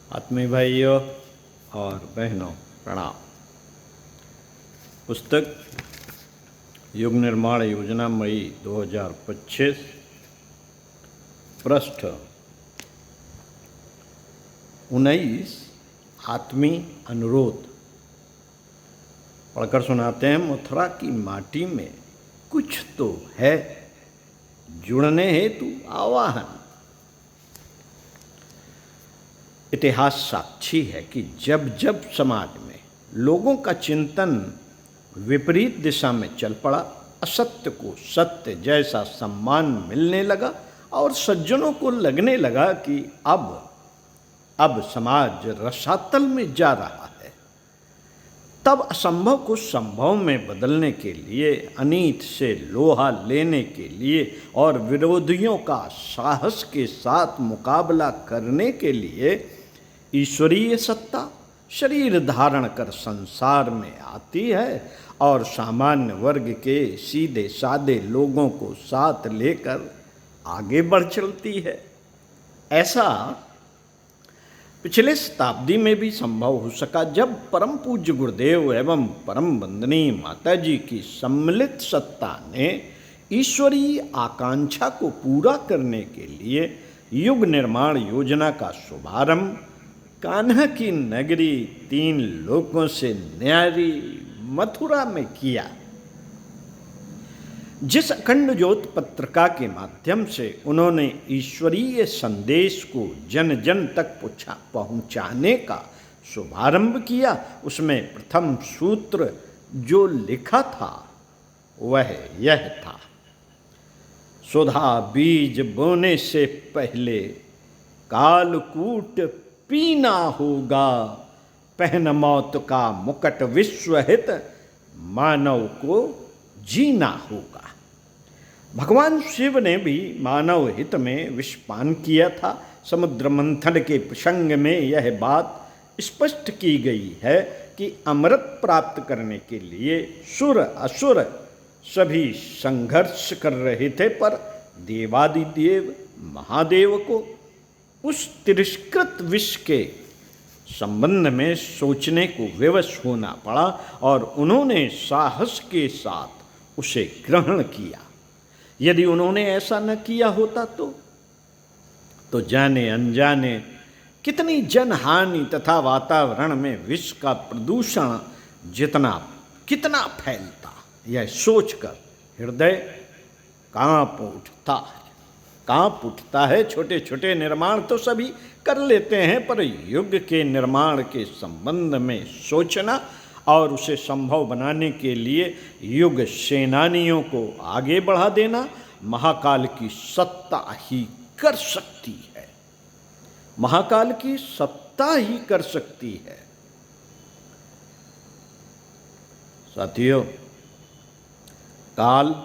आत्मीय भाइयों और बहनों प्रणाम। पुस्तक युग निर्माण योजना मई 2025, पृष्ठ 19, आत्मीय अनुरोध। पढ़कर सुनाते हैं। मथुरा की माटी में कुछ तो है, जुड़ने हेतु आवाहन। इतिहास साक्षी है कि जब जब समाज में लोगों का चिंतन विपरीत दिशा में चल पड़ा, असत्य को सत्य जैसा सम्मान मिलने लगा और सज्जनों को लगने लगा कि अब समाज रसातल में जा रहा है, तब असंभव को संभव में बदलने के लिए, अनीत से लोहा लेने के लिए और विरोधियों का साहस के साथ मुकाबला करने के लिए ईश्वरीय सत्ता शरीर धारण कर संसार में आती है और सामान्य वर्ग के सीधे साधे लोगों को साथ लेकर आगे बढ़ चलती है। ऐसा पिछले शताब्दी में भी संभव हो सका, जब परम पूज्य गुरुदेव एवं परम वंदनीय माता जी की सम्मिलित सत्ता ने ईश्वरीय आकांक्षा को पूरा करने के लिए युग निर्माण योजना का शुभारंभ कान्हा की नगरी 3 लोकों से न्यारी मथुरा में किया। जिस अखंड ज्योत पत्रिका के माध्यम से उन्होंने ईश्वरीय संदेश को जन जन तक पहुंचाने का शुभारंभ किया, उसमें प्रथम सूत्र जो लिखा था वह यह था: सुधा बीज बोने से पहले कालकूट पीना होगा, पहन मौत का मुकट विश्वहित मानव को जीना होगा। भगवान शिव ने भी मानव हित में विषपान किया था। समुद्र मंथन के प्रसंग में यह बात स्पष्ट की गई है कि अमृत प्राप्त करने के लिए सुर असुर सभी संघर्ष कर रहे थे, पर देवादिदेव महादेव को उस तिरस्कृत विष के संबंध में सोचने को विवश होना पड़ा और उन्होंने साहस के साथ उसे ग्रहण किया। यदि उन्होंने ऐसा न किया होता तो जाने अनजाने कितनी जनहानि तथा वातावरण में विष का प्रदूषण कितना फैलता, यह सोचकर हृदय कांप उठता है। छोटे छोटे निर्माण तो सभी कर लेते हैं, पर युग के निर्माण के संबंध में सोचना और उसे संभव बनाने के लिए युग सेनानियों को आगे बढ़ा देना महाकाल की सत्ता ही कर सकती है। महाकाल की सत्ता ही कर सकती है। साथियों, काल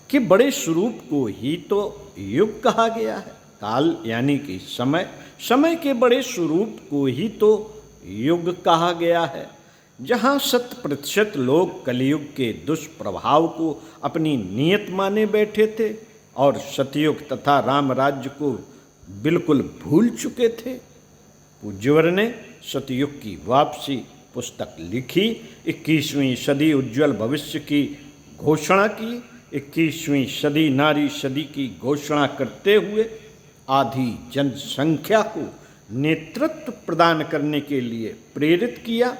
के बड़े स्वरूप को ही तो युग कहा गया है। काल यानी कि समय के बड़े स्वरूप को ही तो युग कहा गया है। जहाँ 100% लोग कलयुग के दुष्प्रभाव को अपनी नियत माने बैठे थे और सतयुग तथा राम राज्य को बिल्कुल भूल चुके थे, पूज्यवर ने सतयुग की वापसी पुस्तक लिखी, 21वीं सदी उज्जवल भविष्य की घोषणा की, 21वीं सदी नारी सदी की घोषणा करते हुए आधी जनसंख्या को नेतृत्व प्रदान करने के लिए प्रेरित किया।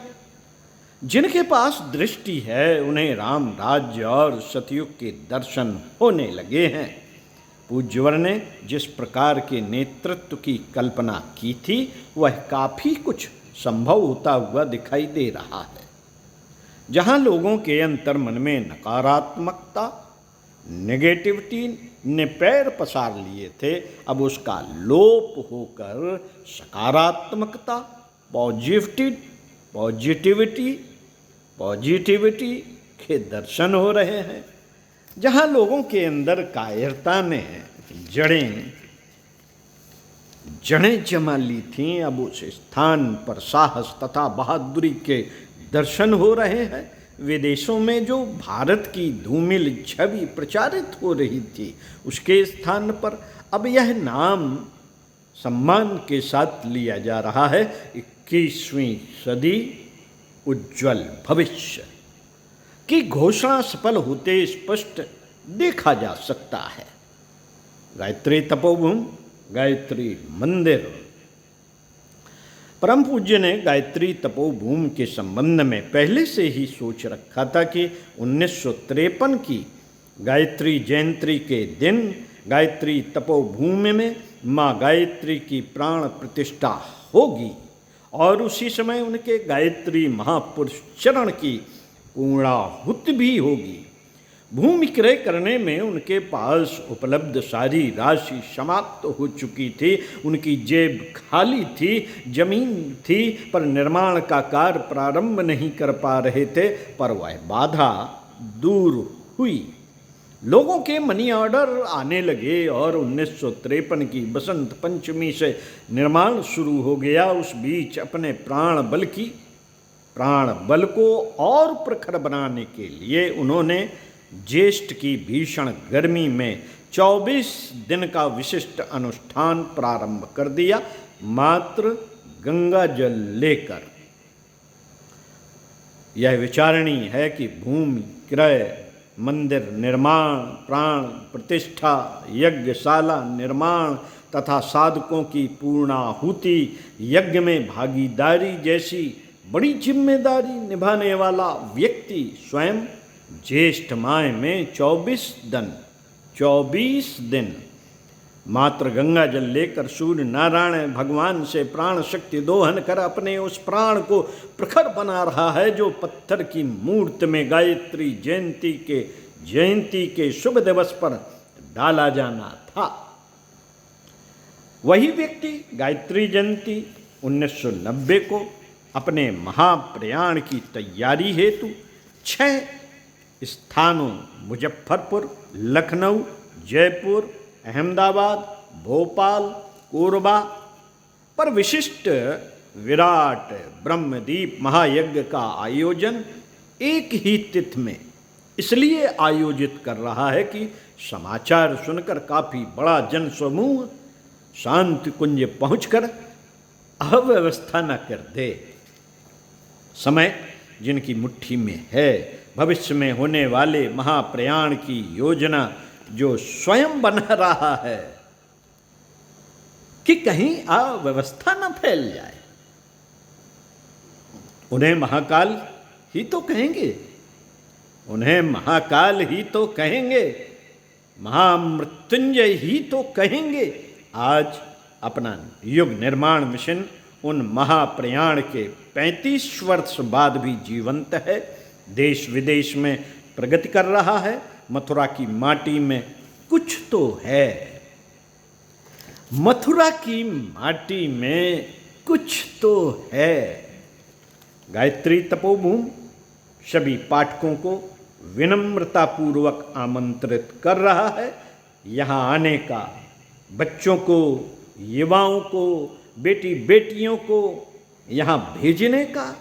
जिनके पास दृष्टि है उन्हें राम राज्य और सतयुग के दर्शन होने लगे हैं। पूज्यवर ने जिस प्रकार के नेतृत्व की कल्पना की थी वह काफ़ी कुछ संभव होता हुआ दिखाई दे रहा है। जहाँ लोगों के अंतर मन में नकारात्मकता नेगेटिविटी ने पैर पसार लिए थे, अब उसका लोप होकर सकारात्मकता पॉजिटिविटी के दर्शन हो रहे हैं। जहाँ लोगों के अंदर कायरता ने जड़ें जमा ली थीं, अब उस स्थान पर साहस तथा बहादुरी के दर्शन हो रहे हैं। विदेशों में जो भारत की धूमिल छवि प्रचारित हो रही थी, उसके स्थान पर अब यह नाम सम्मान के साथ लिया जा रहा है। 21वीं सदी उज्जवल भविष्य की घोषणा सफल होते स्पष्ट देखा जा सकता है। गायत्री तपोभूमि, गायत्री मंदिर। परम पूज्य ने गायत्री तपोभूमि के संबंध में पहले से ही सोच रखा था कि 1953 की गायत्री जयंती के दिन गायत्री तपोभूमि में माँ गायत्री की प्राण प्रतिष्ठा होगी और उसी समय उनके गायत्री महापुरुष चरण की पूर्णाहुति भी होगी। भूमि क्रय करने में उनके पास उपलब्ध सारी राशि समाप्त हो चुकी थी, उनकी जेब खाली थी, जमीन थी, पर निर्माण का कार्य प्रारंभ नहीं कर पा रहे थे। पर वह बाधा दूर हुई, लोगों के मनी ऑर्डर आने लगे और 1953 की बसंत पंचमी से निर्माण शुरू हो गया। उस बीच अपने प्राण बल को और प्रखर बनाने के लिए उन्होंने ज्येष्ठ की भीषण गर्मी में 24 दिन का विशिष्ट अनुष्ठान प्रारंभ कर दिया, मात्र गंगा जल लेकर। यह विचारणीय है कि भूमि क्रय, मंदिर निर्माण, प्राण प्रतिष्ठा, यज्ञशाला निर्माण तथा साधकों की पूर्णाहुति, यज्ञ में भागीदारी जैसी बड़ी जिम्मेदारी निभाने वाला व्यक्ति स्वयं ज्येष्ठ माह में 24 दिन मात्र गंगा जल लेकर सूर्य नारायण भगवान से प्राण शक्ति दोहन कर अपने उस प्राण को प्रखर बना रहा है जो पत्थर की मूर्ति में गायत्री जयंती के शुभ दिवस पर डाला जाना था। वही व्यक्ति गायत्री जयंती 1990 को अपने महाप्रयाण की तैयारी हेतु 6 स्थानों मुजफ्फरपुर, लखनऊ, जयपुर, अहमदाबाद, भोपाल, कोरबा पर विशिष्ट विराट ब्रह्मदीप महायज्ञ का आयोजन एक ही तिथि में इसलिए आयोजित कर रहा है कि समाचार सुनकर काफी बड़ा जन समूह शांति कुंज पहुंचकर अव्यवस्था न कर दे। समय जिनकी मुट्ठी में है, भविष्य में होने वाले महाप्रयाण की योजना जो स्वयं बना रहा है कि कहीं अव्यवस्था न फैल जाए। उन्हें महाकाल ही तो कहेंगे, महामृत्युंजय ही तो कहेंगे। आज अपना युग निर्माण मिशन उन महाप्रयाण के 35 वर्ष बाद भी जीवंत है, देश विदेश में प्रगति कर रहा है। मथुरा की माटी में कुछ तो है, मथुरा की माटी में कुछ तो है। गायत्री तपोभूमि सभी पाठकों को विनम्रतापूर्वक आमंत्रित कर रहा है यहाँ आने का। बच्चों को, युवाओं को, बेटी बेटियों को यहाँ भेजने का।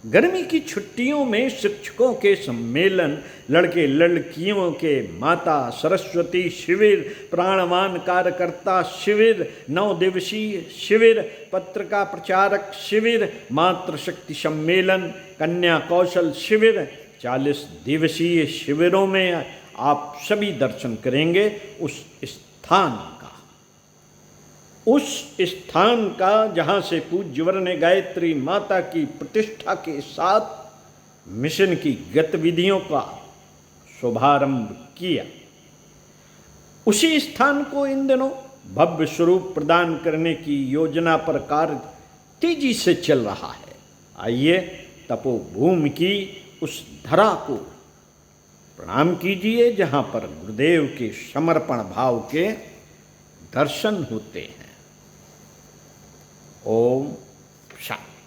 गर्मी की छुट्टियों में शिक्षकों के सम्मेलन, लड़के लड़कियों के माता सरस्वती शिविर, प्राणवान कार्यकर्ता शिविर, 9 दिवसीय शिविर, पत्रिका प्रचारक शिविर, मातृशक्ति सम्मेलन, कन्या कौशल शिविर, 40 दिवसीय शिविरों में आप सभी दर्शन करेंगे उस स्थान का जहाँ से पूज्यवर ने गायत्री माता की प्रतिष्ठा के साथ मिशन की गतिविधियों का शुभारंभ किया। उसी स्थान को इन दिनों भव्य स्वरूप प्रदान करने की योजना पर कार्य तेजी से चल रहा है। आइए तपोभूमि की उस धरा को प्रणाम कीजिए जहाँ पर गुरुदेव के समर्पण भाव के दर्शन होते हैं। ओम शांति।